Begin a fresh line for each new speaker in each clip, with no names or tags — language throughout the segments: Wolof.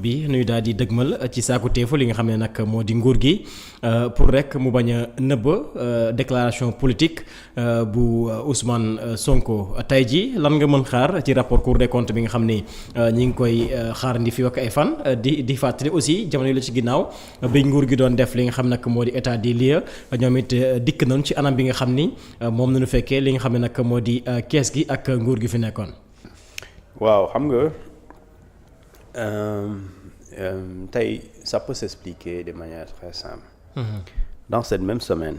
bi nuy daal di dëgmal ci saaku teefu li nga xam ne nag moo di nguur gi pour rek mu bañ a nëbb déclaration politique bu Ousmane Sonko tey ji lan nga mën xaar ci rapport Cour des comptes bi nga xam ni ñi ngi koy xaarandi fi ak ay fan di fàttali aussi jamono yi la ci ginnaaw bi nguur gi doon def li nga xam nag moo di état des lieux ñoom it dikk nañu ci anam bi nga xam ni moom nañu fekkee li nga xam ne nag moo di kees gi ak nguur gi fi nekkoon.
waaw xam nga tey ça peut s'expliquer de manière très simple. Dans cette même semaine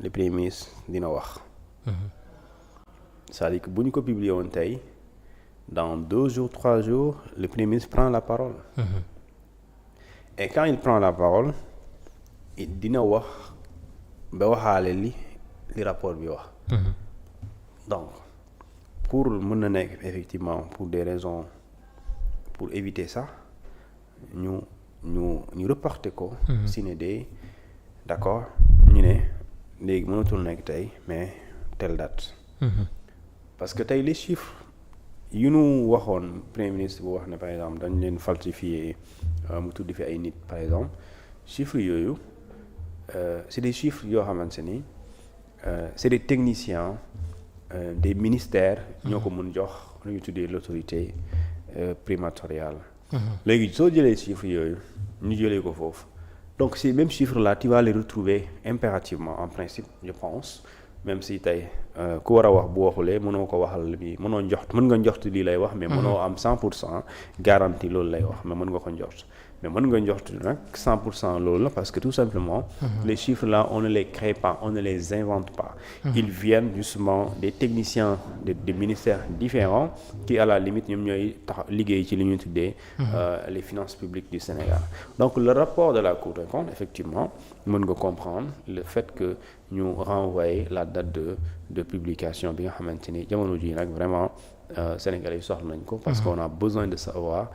le premier ministre dina wax. C'est-à-dire que bu ñu ko publié woon tey dans 2 jours 3 jours le premier ministre prend la parole. Et quand il prend la parole dina wax ba waxaale li rapport bi wax. Donc pour mën na nekk effectivement pour des raisons pour éviter ça ñu reporter ko. sine day d'accord ñu ne léegi mënatul nekk tey mais telle date. Parce que tey les chiffres yu nu waxoon premier ministre bu wax ne par exemple dañ leen falsifier mu tudd fi ay nit par exemple chiffres yooyu c'est des chiffres yoo xamante ni c'est des techniciens des ministères ñoo ko mën jox lu ñu tuddee l'autorité primatoriale. léegi soo jëlee chiffres yooyu ñu jëlee ko foofu donc ces mêmes chiffres là tu vas les retrouver impérativement en principe je pense même si tey ku war a wax bu waxulee mënoo ko waxal bi mën nga njort lii lay wax mais mënoo am 100% garantie loolu lay wax mais mën nga ko njort mais mën nga njort nag 100% loolu la parce que tout simplement les chiffres là on ne les crée pas on ne les invente pas. Ils viennent justement des techniciens de ministères différents qui à la limite ñoom ñooy tax liggéey ci li ñuy tuddee les finances publiques du Sénégal. Donc le rapport de la Cour des comptes effectivement mën nga comprendre le fait que ñu renvoyer la date de publication bi nga xamante ni jamono ji nag vraiment Sénégalais yi soxla nañ ko parce qu'on a besoin de savoir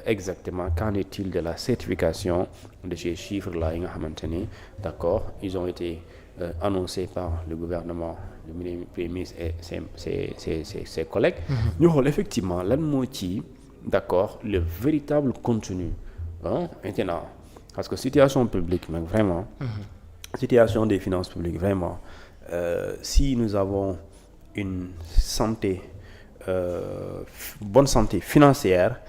exactement qu'en est-il de la certification de ces chiffres-là yi nga xamante ni d'accord ils ont été annoncés par le gouvernement le premier ministre et ses collègues. ñu xool effectivement lan moo ci d'accord le véritable contenu maintenant parce que situation publique nag vraiment situation des finances publiques vraiment si nous avons une santé bonne santé financière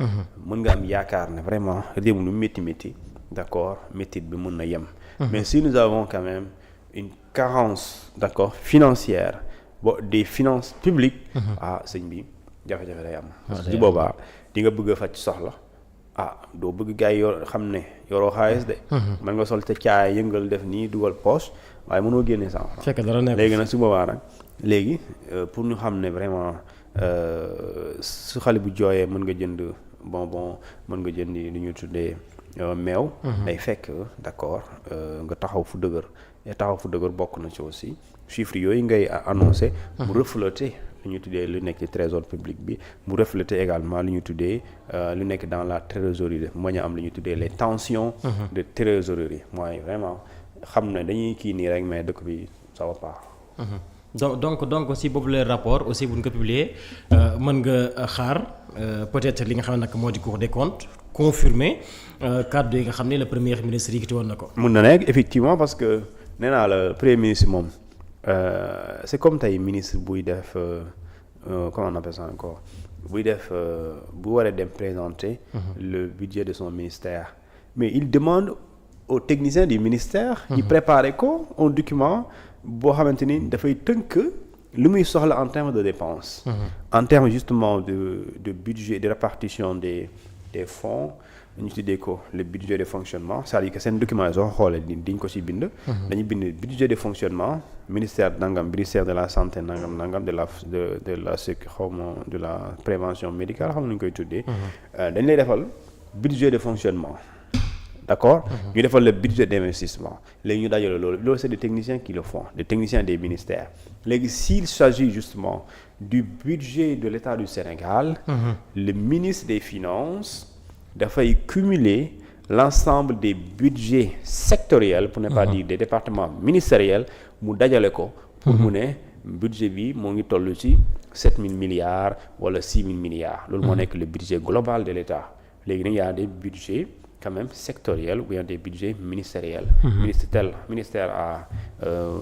mën nga am yaakaar ne vraiment réew lu métti d'accord métti bi mën na yem mais si nous avons quand même une carence d'accord financière des finances publiques sëñ bi jafe-jafe day am parce que du boobaa di nga bëgg a faj soxla doo bëgg gars yi xam ne yoroo xaalis de mën nga sol te caay yëngal def nii dugal poche waaye mënoo génne sa
fekk dara nekk
léegi nag su boobaa nag léegi pour ñu xam ne vraiment su xale bu jooyee mën nga jënd bonbon mën nga jënd li ñu tuddee meew day fekk d'accord nga taxaw fu dëgër bokk na ci aussi chiffres yooyu ngay annoncé mu refléter lu ñu tuddee lu nekk ci trésor public bi mu refléter également lu ñu tuddee lu nekk dans la trésorerie mooy am lu ñu tuddee les tensions de trésorerie mooy vraiment xam ne dañuy kii nii rek mais dëkk bi ça va pas.
donc si boobu le rapport aussi bu ñu ko publier mën nga xaar peut-être li nga xam ne nag moo di Cour des comptes confirmer kàddu yi nga xam ne le premier ministre yëkkati woon na ko.
mun na nekk effectivement parce que nee naa la premier ministre moom c'est comme tey ministre buy def comment on appelle ça encore buy def bu waree dem présenter le budget de son ministère mais il demande aux techniciens du ministère ñu préparer ko un document boo xamante ni dafay tënk lu muy soxla en termes de dépenses en termes justement de budget de répartition des fonds ñu tuddee ko le budget de fonctionnement c'est-à-dire que seen document yi soo xoolee diñ ko ci bind dañuy bind budget de fonctionnement ministère nangam ministère de la santé nangam de la prévention médicale xam nañu koy tuddee dañ lay defal budget de fonctionnement d'accord ñu defal le budget d'investissement léegi ñu dajale loolu c'est des techniciens qui le font des techniciens des ministères léegi s'il s'agit justement du budget de l'État du Sénégal le ministre des Finances dafay cumuler l'ensemble des budgets sectoriels pour ne pas dire des départements ministériels mu dajale ko pour mu ne budget bi moo ngi toll ci 7 000 milliards wala 6 000 milliards loolu moo nekk le budget global de l'État léegi nag y a des budgets quand même sectoriels ou bien des budgets ministériels. Ministère à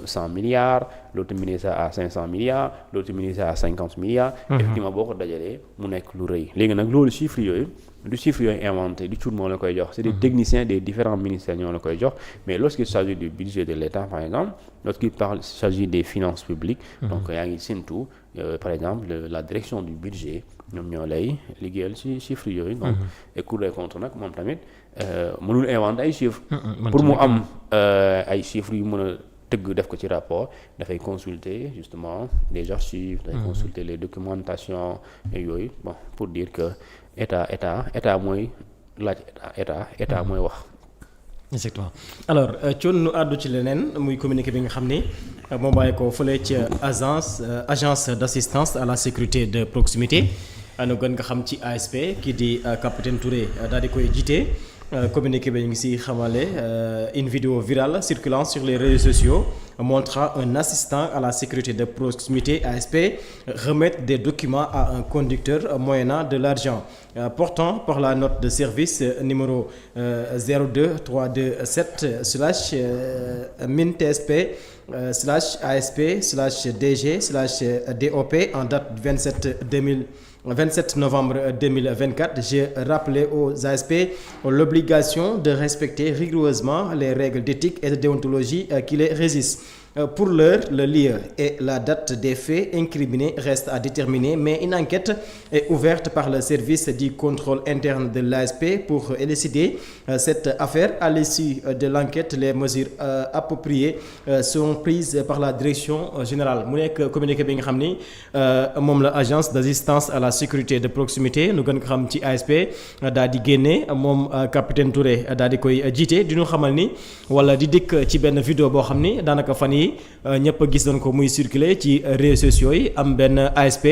100 milliards, l'autre ministère à 500 milliards, l'autre ministère à 50 milliards. Effectivement boo ko dajalee mu nekk lu rëy. léegi nag loolu chiffres yooyu du chiffre yooyu inventé du cuut moo la koy jox. c'est des techniciens des différents ministères ñoo la koy jox. mais lorsqu'il s'agit du budget de l'État par exemple, lorsqu'il s'agit des finances publiques. donc yaa ngi séntu par exemple la direction du budget ñoom ñoo lay liggéeyal ci chiffres yooyu. donc et Cour des comptes nag moom tamit mënul inventer ay chiffres. pour mu am ay chiffres yu mën a tëgg def ko ci rapport dafay consulter justement les archives. dafay consulter les documentations yooyu bon pour dire que état mooy laaj état mooy wax.
exactement alors Thione nu àddu ci leneen muy communiqué bi nga xam ni moom bàyyi ko fële ci agence d'assistance à la sécurité de proximité nu gën nga xam ci ASP kii di capitaine Touré daal di koy jiite. Communiqué bi ngi si xamale une vidéo virale circulant sur les réseaux sociaux montrant un assistant à la sécurité de proximité ASP remettre des documents à un conducteur moyennant de l'argent portant par la note de service numéro 02327/MIN-TSP/ASP/DG/DOP en date 27 novembre 2024, j'ai rappelé aux ASP l'obligation de respecter rigoureusement les règles d'éthique et de déontologie qui les régissent. Pour l'heure, le lieu et la date des faits incriminés restent à déterminer, mais une enquête est ouverte par le service du contrôle interne de l'ASP pour élucider cette affaire. À l'issue de l'enquête, les mesures appropriées seront prises par la direction générale. mu nekk communiqué bi nga xam ni moom la agence d'assistance à la sécurité de proximité nu gën ko xam ci ASP daal di génne moom capitaine Touré daal di koy jiite di ñu xamal ni wala di dikk ci benn vidéo boo xam ni daanaka fan yi ñëpp a gis doon ko muy circuler ci réseaux sociaux yi am benn ASP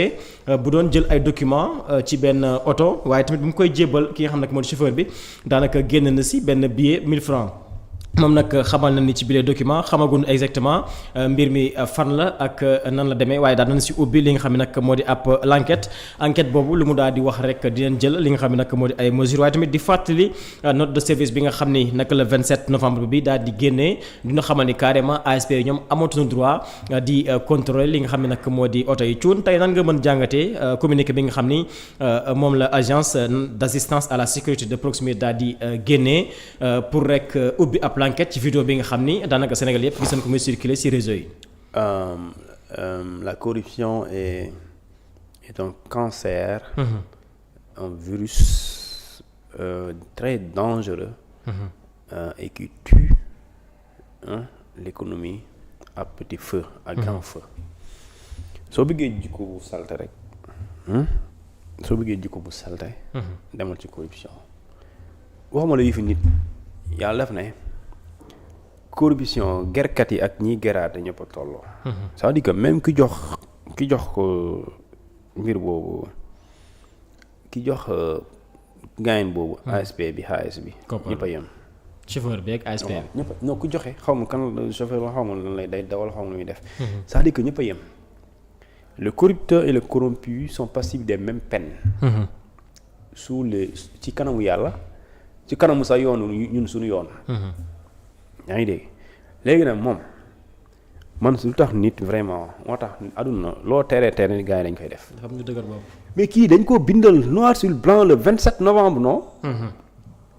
bu doon jël ay documents ci benn oto waaye tamit bu mu koy jébbal ki nga xam nag moo di chauffeur bi daanaka génn na si benn billet 1000 francs moom nag xamal na ni ci biir document xamagun exactement mbir mi fan la ak nan la demee waaye daal nañ si ubbi li nga xam ne nag moo di ab l'enquête boobu lu mu daal di wax rek dinañ jël li nga xam ne nag moo di ay mesures waaye tamit di fàttali note de service bi nga xam ni nag le 27 novembre bi daal di génnee dina xamal ni carrément ASP yi ñoom amatuñu droit di contrôler li nga xam ne nag moo di oto yi cuun tey nan nga mën jàngatee communiqué bi nga xam ni moom la agence d'assistance à la sécurité de proximité daal di génnee pour rek ubbi ab l'enquête ci vidéo bi nga xam ni daanaka Sénégal yëpp gis nañ ko muy circuler ci réseau yi.
La corruption est un cancer, un virus très dangereux et qui tue l'économie à petit feu, à grand feu. soo bëggee jikko bu salte rek demal ci corruption waxuma la yëfi nit yàlla def ne corruption gerkat yi ak ñiy geraate ñëpp a tolloo. c'est-à-dire que même ki jox ko mbir boobu ki jox gaañ boobu. ASP bi xaalis bi. ñëpp a yem.
chauffeur bi ak ASP bi.
ñëpp non ku joxe xaw ma kan chauffeur la xaw ma lan lay day dawal xaw ma lu muy def. c'est-à-dire que ñëpp a yem. le corrupteur et le corrompu sont passibles des mêmes peines. ci kanamu yàlla ci kanamu sa yoonu ñun suñu yoon. yaa ngi dégg léegi nag moom man lu tax nit vraiment moo tax àdduna loo teree gars yi dañ koy def.
xam nga dëgër boobu.
mais kii dañ ko bindal noir sur blanc le 27 novembre non.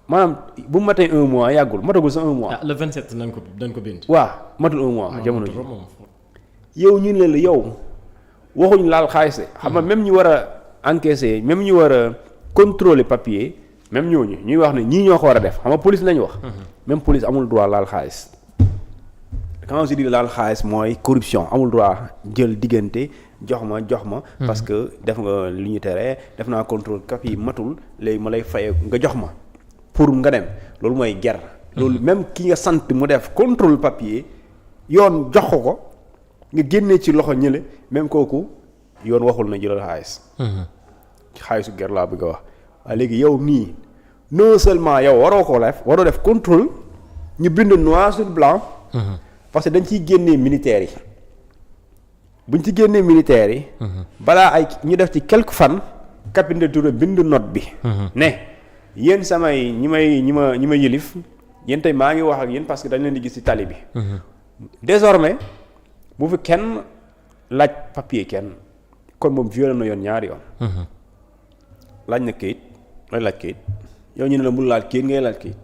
maanaam bu matee un mois yàggul matagul sa un mois.
ah le 27 dañ ko bind.
waaw matul un mois jamono ji yow ñu ne la yow waxuñ laal xaalis xam nga même ñu war a encaisser même ñu war a contrôler papier. même ñooñu ñuy wax ne ñii ñoo ko war a def xam nga police lañu wax. même police amul droit laal xaalis. quand je dis laal xaalis mooy corruption amul droit jël diggante jox ma. parce que def nga li ñu tere def naa contrôle cap yi matul léegi ma lay faye nga jox ma pour nga dem loolu mooy ger. loolu même ki nga sant mu def contrôle papier yoon jox ko nga génnee ci loxo ñële même kooku yoon waxul na jëlal xaalis. xaalisu ger laa bëgg a wax. waaye léegi yow nii non seulement yow waroo def contrôle ñu bind noir sur blanc. parce que dañ ciy génnee militaires yi buñ ci génnee militaires yi. balaa ñu def ci quelques fan capitaine Touré bind note bi. ne yéen samay ñi ma yëlif yéen tey maa ngi wax ak yéen parce que dañ leen di gis ci tali bi. désormais bu fi kenn laaj papier kenn kon moom violé na yoon ñaari yoon. laaj na kayit lay laaj kayit yow ñu ne la bul laal kayit ngay laaj kayit.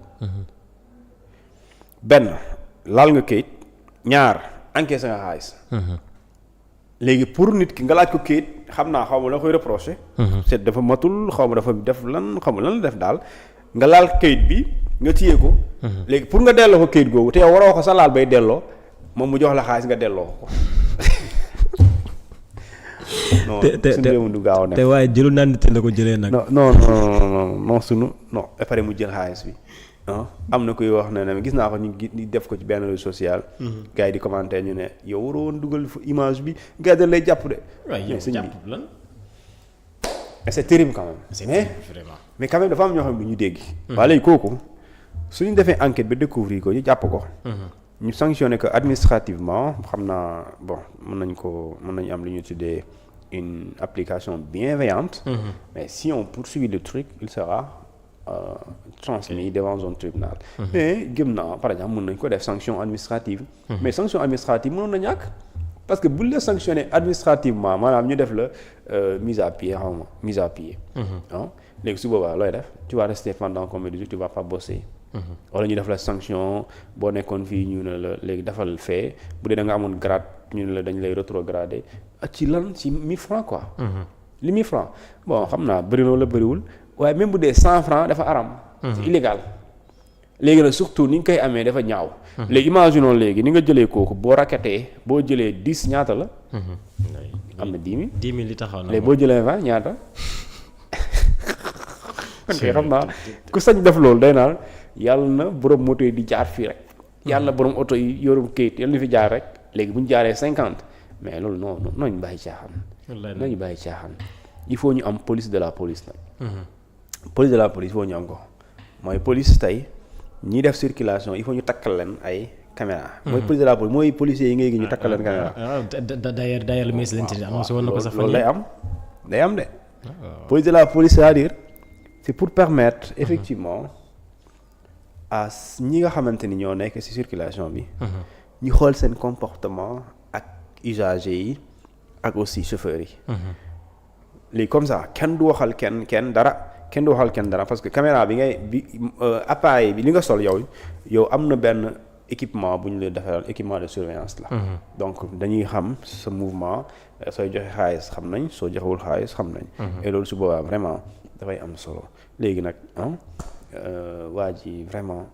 benn laal nga kayit ñaar encaissé nga xaalis. léegi pour nit ki nga laaj ko kayit xam naa xaw ma la koy reproché. c'est dafa matul xaw ma dafa def lan xaw ma lan la def daal nga laal kayit bi nga téye ko. léegi pour nga delloo ko kayit googu te yow waroo ko sa laal bay delloo moom mu jox la xaalis nga delloo ko. non suñu réew mi du gaaw a nekk
te waaye jëlu naan nit la ko jëlee nag.
non sunu non après mu jël xaalis bi. am na kuy wax ne gis naa ko ñu def ko ci benn réseau social. gars yi di commenter ñu ne yow waroo woon dugal image bi gars yi dañ lay jàpp de.
waaye yow jàpp lan.
c'est terrible quand même.
c'est terrible vraiment.
mais quand même dafa am ñoo xam ne du ñu dégg. waaye léegi kooku suñu defee enquête ba découvrir ko ñu jàpp ko. ñu sanctionné que administrativement xam naa bon mën nañu am lu ñu tuddee une application bienveillante. mais si on poursuit le truc il sera. Transmis devant un tribunal. mais gëm naa par exemple mën nañ ko def sanction administrative. mais sanction administrative mënoon na ñàkk parce que bu la sanctionné administrativement maanaam ñu def la mise à pied xaw ma mise à pied. léegi su boobaa looy def tu vas rester pendant combien de jours tu vas pas bosser. wala ñu def la sanction boo nekkoon fii ñu ne la léegi defal fee bu dee da nga amoon grade ñu ne la dañ lay rétrograder ci lan ci 1000 francs quoi. li 1000 francs bon xam naa bëri na wala bëriwul. waaye même bu dee 100 francs dafa aram. c'est illégal. léegi nag surtout ni nga koy amee dafa ñaaw. léegi imaginons léegi ni nga jëlee kooku boo racketee boo jëlee 10 ñaata la. am na 10 000.
10 000 li taxaw na
léegi boo jëlee 20 ñaata. kon kay xam naa ku sañ def loolu day naan yàlla na borom moto yi di jaar fii rek. yàlla na borom oto yi yorum kayit yàlla na fi jaar rek léegi bu ñu jaaree 50 mais loolu non ñu bàyyi caaxaan. nañu bàyyi caaxaan il faut ñu am police de la police nag. police de la police il faut ñu am ko mooy police tey ñiy def circulation il faut ñu takkal leen ay caméra mooy police de la police mooy policiers yi ngay gis ñu takkal leen caméra.
d'ailleurs le ministre de l'Intérieur annoncé woon na ko sax
loolu day am de. police de la police c'est-à-dire c'est pour permettre effectivement à ñi nga xamante ni ñoo nekk ci circulation bi. ñu xool seen comportement ak usagers yi ak aussi chauffeurs yi. léegi comme ça kenn du waxal kenn dara parce que caméra bi appareil bi li nga sol yow am na benn équipement bu ñu la defaral équipement de surveillance la. donc dañuy xam sa mouvement sooy joxe xaalis xam nañ soo joxewul xaalis xam nañ. et loolu su boobaa vraiment dafay am solo léegi nag waa ji vraiment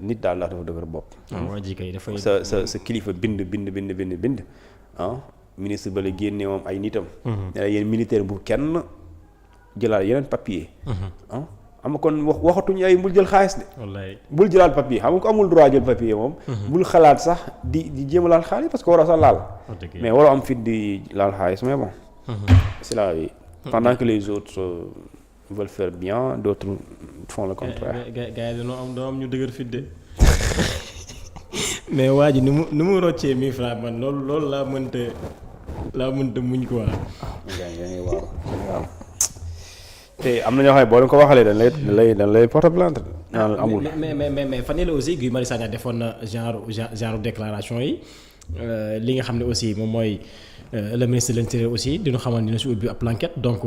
nit daal dafa dëgër bopp.
waa ji kay dafay
sa kilifa bind ministre ba la génne moom ay nitam. ne la yéen militaire bu kenn jëlaat yeneen papier. am kon waxatuñu ay bul jël xaalis de.
wallaay
bul jëlaat papier xam nga ko amul droit jël papier moom. bul xalaat sax di jéem a laal xaalis parce que waroo sax laal. mais waroo am fit di laal xaalis mais bon. c'est la vie. pendant que les autres veulent faire bien d'autres font le contraire.
gars yi dañoo am ñu dëgër fit de. mais waa ji ni mu roccee 1000 francs man loolu laa mënta muñ quoi.
waaw te am na ñoo xam ne boo leen ko waxalee dañ lay porter plainte. amul
mais fan yii la aussi Guy Marius Sagna defoon na genre déclaration yi li nga xam ne aussi moom mooy le ministre de l'Intérieur aussi dina xamal dina si ubbi ab enquête donc.